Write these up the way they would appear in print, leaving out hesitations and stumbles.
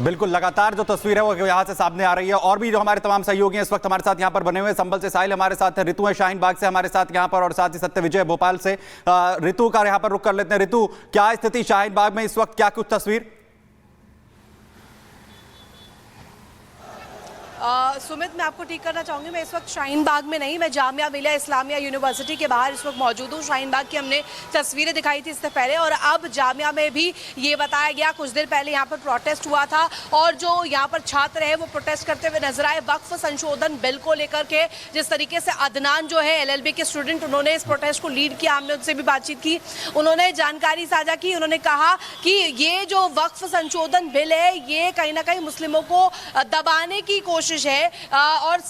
बिल्कुल, लगातार जो तस्वीर है वो यहाँ से सामने आ रही है और भी जो हमारे तमाम सहयोगी हैं इस वक्त हमारे साथ यहाँ पर बने हुए हैं। संभल से साहिल हमारे साथ है, ऋतु है शाहीन बाग से हमारे साथ यहाँ पर, और साथ ही सत्य विजय भोपाल से। ऋतु का यहाँ पर रुख कर लेते हैं। ऋतु, क्या स्थिति शाहीन बाग में इस वक्त, क्या कुछ तस्वीर? सुमित, मैं आपको ठीक करना चाहूंगी, मैं इस वक्त शाहीन बाग में नहीं, मैं जामिया मिलिया इस्लामिया यूनिवर्सिटी के बाहर इस वक्त मौजूद हूँ। शाहीन बाग की हमने तस्वीरें दिखाई थी इससे पहले, और अब जामिया में भी ये बताया गया, कुछ देर पहले यहाँ पर प्रोटेस्ट हुआ था और जो यहाँ पर छात्र है वो प्रोटेस्ट करते हुए नजर आए वक्फ संशोधन बिल को लेकर के। जिस तरीके से अदनान जो है LLB के स्टूडेंट, उन्होंने इस प्रोटेस्ट को लीड किया, हमने उनसे भी बातचीत की, उन्होंने जानकारी साझा की। उन्होंने कहा कि ये जो वक्फ संशोधन बिल है ये कहीं ना कहीं मुस्लिमों को दबाने की कोशिश है, और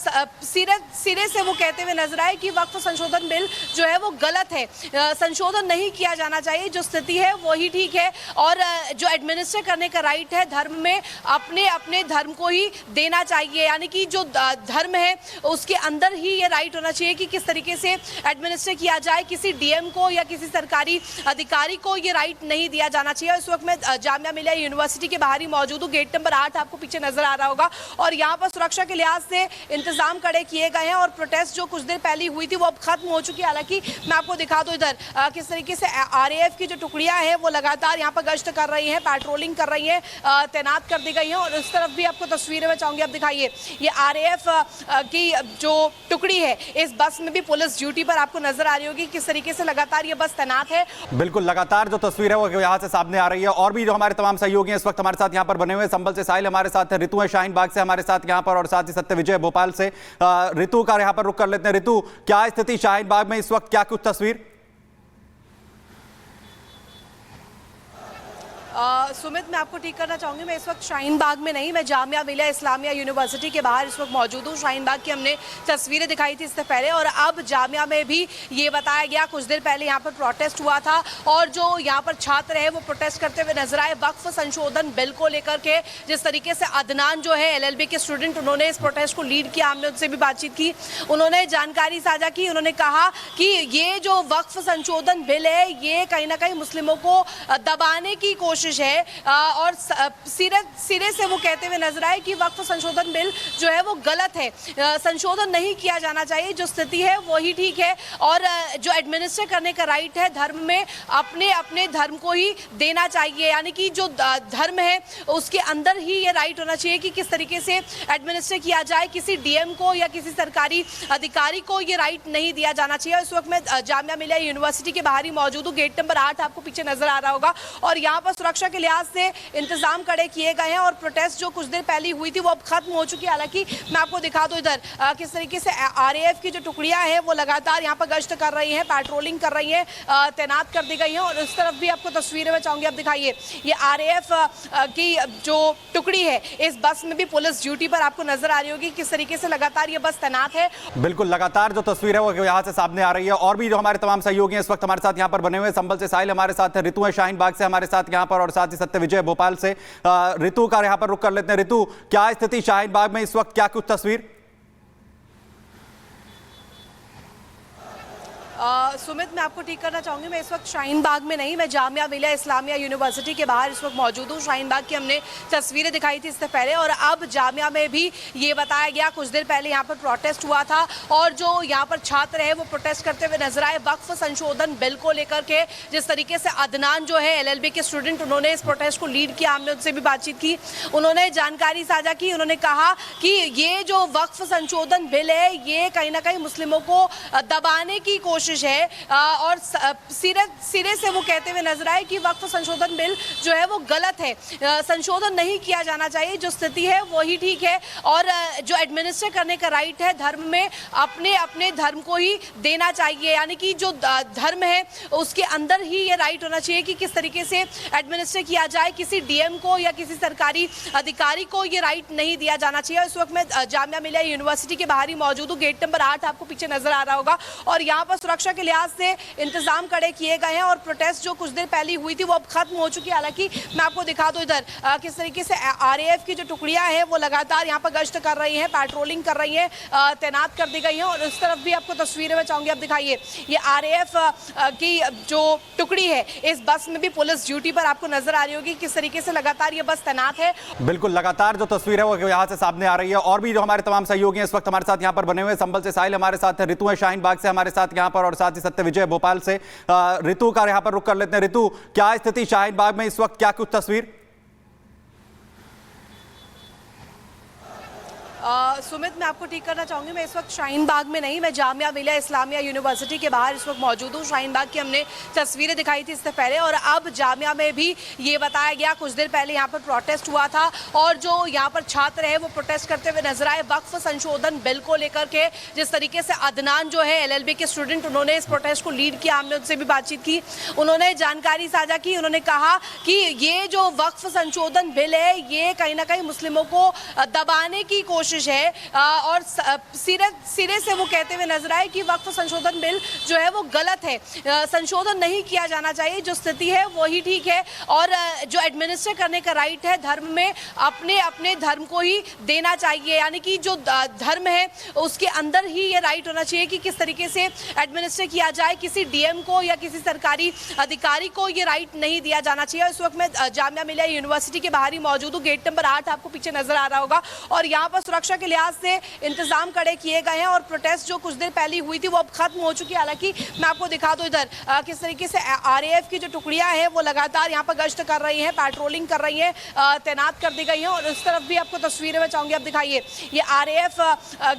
सिरे से वो कहते हुए नजर आए कि वक्फ संशोधन बिल जो है वो गलत है, संशोधन नहीं किया जाना चाहिए, जो स्थिति है वही ठीक है, और जो एडमिनिस्ट्रेट करने का राइट है धर्म में, अपने अपने धर्म को ही देना चाहिए। यानी कि जो धर्म है उसके अंदर ही ये राइट होना चाहिए कि किस तरीके से एडमिनिस्ट्रेट किया जाए। किसी DM को या किसी सरकारी अधिकारी को ये राइट नहीं दिया जाना चाहिए। इस वक्त मैं जामिया मिलिया यूनिवर्सिटी के बाहर ही मौजूद हूँ। गेट नंबर 8 आपको पीछे नजर आ रहा होगा, और यहाँ पर सुरक्षा के लिहाज से इंतजाम कड़े किए गए हैं, और प्रोटेस्ट जो कुछ देर पहले हुई थी वो अब खत्म हो चुकी है। हालांकि मैं आपको दिखा दूं इधर किस तरीके से RAF की जो टुकड़ियां हैं वो लगातार यहाँ पर गश्त कर रही हैं, पेट्रोलिंग कर रही हैं, तैनात कर दी गई हैं। और इस तरफ भी आपको तस्वीरें मैं चाहूंगी आप दिखाइए, ये RAF की जो टुकड़ी है इस बस में भी पुलिस ड्यूटी पर आपको नजर आ रही होगी, किस तरीके से लगातार ये बस तैनात है। बिल्कुल, लगातार जो तस्वीर है वो यहाँ से सामने आ रही है और भी जो हमारे तमाम सहयोगी हैं इस वक्त हमारे साथ यहाँ पर बने हुए हैं। संभल से साहिल हमारे साथ है, ऋतु है शाहीन बाग से हमारे साथ यहाँ पर, और साथ ही सत्य विजय भोपाल से। ऋतु का यहाँ पर रुख कर लेते हैं। ऋतु, क्या स्थिति शाहीन बाग में इस वक्त, क्या कुछ तस्वीर? सुमित, मैं आपको ठीक करना चाहूंगी, मैं इस वक्त शाहीन बाग में नहीं, मैं जामिया मिलिया इस्लामिया यूनिवर्सिटी के बाहर इस वक्त मौजूद हूँ। शाहीन बाग की हमने तस्वीरें दिखाई थी इससे पहले, और अब जामिया में भी ये बताया गया, कुछ देर पहले यहाँ पर प्रोटेस्ट हुआ था और जो यहाँ पर छात्र है वो प्रोटेस्ट करते हुए नजर आए वक्फ संशोधन बिल को लेकर के। जिस तरीके से अदनान जो है LLB के स्टूडेंट, उन्होंने इस प्रोटेस्ट को लीड किया, हमने उनसे भी बातचीत की, उन्होंने जानकारी साझा की। उन्होंने कहा कि ये जो वक्फ संशोधन बिल है ये कहीं ना कहीं मुस्लिमों को दबाने की कोशिश है, और सिरे से वो कहते हुए नजर आए कि वक्फ संशोधन बिल जो है वो गलत है, संशोधन नहीं किया जाना चाहिए, जो स्थिति है वही ठीक है, और जो एडमिनिस्ट्रेट करने का राइट है धर्म में, अपने अपने धर्म को ही देना चाहिए। यानी कि जो धर्म है उसके अंदर ही ये राइट होना चाहिए कि किस तरीके से एडमिनिस्ट्रेट किया जाए। किसी DM को या किसी सरकारी अधिकारी को ये राइट नहीं दिया जाना चाहिए। इस वक्त मैं जामिया मिलिया यूनिवर्सिटी के बाहर ही मौजूद हूँ। गेट नंबर 8 आपको पीछे नजर आ रहा होगा, और यहाँ पर सुरक्षा के लिहाज से इंतजाम कड़े किए गए हैं, और प्रोटेस्ट जो कुछ देर पहले हुई थी वो अब खत्म हो चुकी है। हालांकि मैं आपको दिखा दूं इधर किस तरीके से RAF की जो टुकड़ियां हैं वो लगातार यहाँ पर गश्त कर रही हैं, पेट्रोलिंग कर रही हैं, तैनात कर दी गई हैं। और इस तरफ भी आपको तस्वीरें मैं चाहूंगी आप दिखाइए, ये RAF की जो टुकड़ी है इस बस में भी पुलिस ड्यूटी पर आपको नजर आ रही होगी, किस तरीके से लगातार ये बस तैनात है। बिल्कुल, लगातार जो तस्वीर है वो यहाँ से सामने आ रही है और भी जो हमारे तमाम सहयोगी हैं इस वक्त हमारे साथ यहाँ पर बने हुए हैं। संभल से साहिल हमारे साथ है, ऋतु है शाहीन बाग से हमारे साथ यहाँ पर, और साथ ही सत्य विजय भोपाल से। ऋतु का यहाँ पर रुख कर लेते हैं। ऋतु, क्या स्थिति शाहीन बाग में इस वक्त, क्या कुछ तस्वीर? सुमित, मैं आपको ठीक करना चाहूंगी, मैं इस वक्त शाहीन बाग में नहीं, मैं जामिया मिलिया इस्लामिया यूनिवर्सिटी के बाहर इस वक्त मौजूद हूँ। शाहीन बाग की हमने तस्वीरें दिखाई थी इससे पहले, और अब जामिया में भी ये बताया गया, कुछ देर पहले यहाँ पर प्रोटेस्ट हुआ था और जो यहाँ पर छात्र है वो प्रोटेस्ट करते हुए नजर आए वक्फ संशोधन बिल को लेकर के। जिस तरीके से अदनान जो है LLB के स्टूडेंट, उन्होंने इस प्रोटेस्ट को लीड किया, हमने उनसे भी बातचीत की, उन्होंने जानकारी साझा की। उन्होंने कहा कि ये जो वक्फ संशोधन बिल है ये कहीं ना कहीं मुस्लिमों को दबाने की कोशिश है, और सिरे से वो कहते हुए नजर आए कि वक्फ संशोधन बिल जो है वो गलत है, संशोधन नहीं किया जाना चाहिए, जो स्थिति है वही ठीक है, और जो एडमिनिस्ट्रेट करने का राइट है धर्म में, अपने अपने धर्म को ही देना चाहिए। यानी कि जो धर्म है उसके अंदर ही ये राइट होना चाहिए कि किस तरीके से एडमिनिस्ट्रेट किया जाए। किसी DM को या किसी सरकारी अधिकारी को ये राइट नहीं दिया जाना चाहिए। इस वक्त मैं जामिया मिलिया यूनिवर्सिटी के बाहर ही मौजूद हूँ। गेट नंबर 8 आपको पीछे नजर आ रहा होगा, और यहाँ पर सुरक्षा के लिहाज से इंतजाम कड़े किए गए हैं और प्रोटेस्ट जो कुछ देर पहले हुई थी वो अब खत्म हो चुकी है। हालांकि मैं आपको दिखा दूं इधर किस तरीके से आरएएफ की जो टुकड़ियां हैं वो लगातार यहाँ पर गश्त कर रही हैं, पेट्रोलिंग कर रही हैं, तैनात कर दी गई हैं। और इस तरफ भी आपको तस्वीरें में चाहूंगी, आप दिखाइए ये आरएएफ की जो टुकड़ी है इस बस में भी पुलिस ड्यूटी पर आपको नजर आ रही होगी किस तरीके से लगातार ये बस तैनात है। बिल्कुल, लगातार जो तस्वीर है वो यहाँ से सामने आ रही है। और भी जो हमारे तमाम सहयोगी हैं इस वक्त हमारे साथ यहाँ पर बने हुए, संभल से साहिल हमारे साथ है, ऋतु है शाहीन बाग से हमारे साथ यहाँ पर, और साथ ही सत्य विजय भोपाल से। ऋतु का यहाँ पर रुक कर लेते हैं। ऋतु, क्या स्थिति शाहीन बाग में इस वक्त, क्या कुछ तस्वीर? सुमित, मैं आपको ठीक करना चाहूंगी, मैं इस वक्त शाहीन बाग में नहीं, मैं जामिया मिलिया इस्लामिया यूनिवर्सिटी के बाहर इस वक्त मौजूद हूँ। शाहीन बाग की हमने तस्वीरें दिखाई थी इससे पहले, और अब जामिया में भी ये बताया गया, कुछ देर पहले यहाँ पर प्रोटेस्ट हुआ था और जो यहाँ पर छात्र है वो प्रोटेस्ट करते हुए नजर आए वक्फ संशोधन बिल को लेकर के। जिस तरीके से अदनान जो है एलएलबी के स्टूडेंट, उन्होंने इस प्रोटेस्ट को लीड किया, हमने उनसे भी बातचीत की, उन्होंने जानकारी साझा की। उन्होंने कहा कि ये जो वक्फ संशोधन बिल है ये कहीं ना कहीं मुस्लिमों को दबाने की कोशिश है, और सिरे से वो कहते हुए नजर आए कि वक्फ संशोधन बिल जो है वो गलत है, संशोधन नहीं किया जाना चाहिए, जो स्थिति है वही ठीक है। और जो एडमिनिस्ट्रेट करने का राइट है धर्म में, अपने अपने धर्म को ही देना चाहिए, यानी कि जो धर्म है उसके अंदर ही ये राइट होना चाहिए कि किस तरीके से एडमिनिस्ट्रेट किया जाए। किसी डीएम को या किसी सरकारी अधिकारी को ये राइट नहीं दिया जाना चाहिए। इस वक्त मैं जामिया मिलिया यूनिवर्सिटी के बाहर ही मौजूद हूँ, गेट नंबर 8 आपको पीछे नजर आ रहा होगा, और यहाँ पर सुरक्षा के लिहाज से इंतजाम कड़े किए गए हैं और प्रोटेस्ट जो कुछ देर पहले हुई थी वो अब खत्म हो चुकी है। हालांकि मैं आपको दिखा दूं इधर किस तरीके से आरएएफ की जो टुकड़ियां हैं वो लगातार यहाँ पर गश्त कर रही हैं, पेट्रोलिंग कर रही हैं, तैनात कर दी गई हैं। और इस तरफ भी आपको तस्वीरें में चाहूंगी, आप दिखाइए ये आरएएफ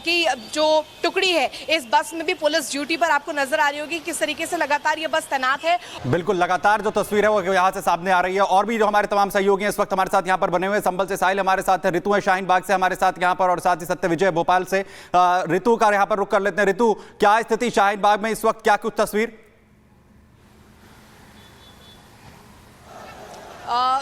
की जो टुकड़ी है इस बस में भी पुलिस ड्यूटी पर आपको नजर आ रही होगी किस तरीके से लगातार ये बस तैनात है। बिल्कुल, लगातार जो तस्वीर है वो यहाँ से सामने आ रही है। और भी जो हमारे तमाम सहयोगी हैं इस वक्त हमारे साथ यहाँ पर बने हुए, संभल से साहिल हमारे साथ है, ऋतु है शाहीन बाग से हमारे साथ यहाँ पर, और साथ ही सत्य विजय भोपाल से। ऋतु का यहाँ पर रुक कर लेते हैं। ऋतु, क्या स्थिति शाहीन बाग में इस वक्त, क्या कुछ तस्वीर?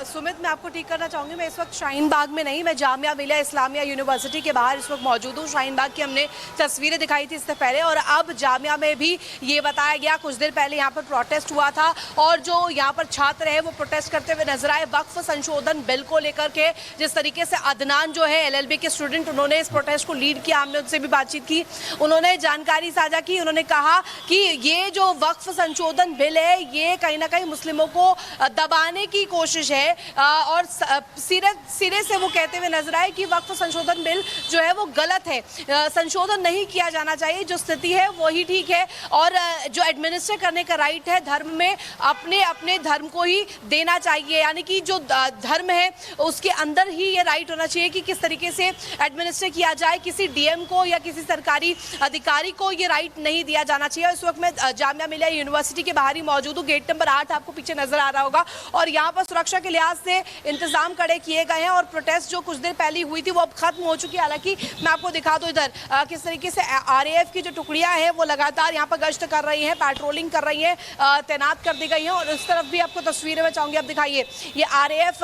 सुमित, मैं आपको ठीक करना चाहूंगी, मैं इस वक्त शाहीन बाग में नहीं, मैं जामिया मिलिया इस्लामिया यूनिवर्सिटी के बाहर इस वक्त मौजूद हूँ। शाहीन बाग की हमने तस्वीरें दिखाई थी इससे पहले, और अब जामिया में भी ये बताया गया, कुछ देर पहले यहाँ पर प्रोटेस्ट हुआ था और जो यहाँ पर छात्र है वो प्रोटेस्ट करते हुए नजर आए वक्फ संशोधन बिल को लेकर के। जिस तरीके से अदनान जो है एलएलबी के स्टूडेंट, उन्होंने इस प्रोटेस्ट को लीड किया, हमने उनसे भी बातचीत की, उन्होंने जानकारी साझा की। उन्होंने कहा कि ये जो वक्फ संशोधन बिल है ये कहीं ना कहीं मुस्लिमों को दबाने की कोशिश है, और सिरे से वो कहते हुए नजर आए कि वक्फ संशोधन बिल जो है वो गलत है, संशोधन नहीं किया जाना चाहिए, जो स्थिति है वही ठीक है। और जो एडमिनिस्ट्रेट करने का राइट है धर्म में, अपने अपने धर्म को ही देना चाहिए, यानी कि जो धर्म है उसके अंदर ही ये राइट होना चाहिए कि किस तरीके से एडमिनिस्ट्रेट किया जाए। किसी डीएम को या किसी सरकारी अधिकारी को ये राइट नहीं दिया जाना चाहिए। इस वक्त मैं जामिया मिलिया यूनिवर्सिटी के बाहर ही मौजूद हूँ, गेट नंबर 8 आपको पीछे नजर आ रहा होगा, और यहाँ पर सुरक्षा के लिहाज से इंतजाम कड़े किए गए हैं और प्रोटेस्ट जो कुछ देर पहले हुई थी वो अब खत्म हो चुकी है। हालांकि मैं आपको दिखा दूं इधर किस तरीके से आरएएफ की जो टुकड़ियां हैं वो लगातार यहाँ पर गश्त कर रही हैं, पेट्रोलिंग कर रही हैं, तैनात कर दी गई हैं। और इस तरफ भी आपको तस्वीरें में चाहूंगी, आप दिखाइए ये आरएएफ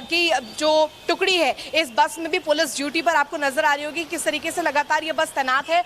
की जो टुकड़ी है इस बस में भी पुलिस ड्यूटी पर आपको नजर आ रही होगी किस तरीके से लगातार ये बस तैनात है।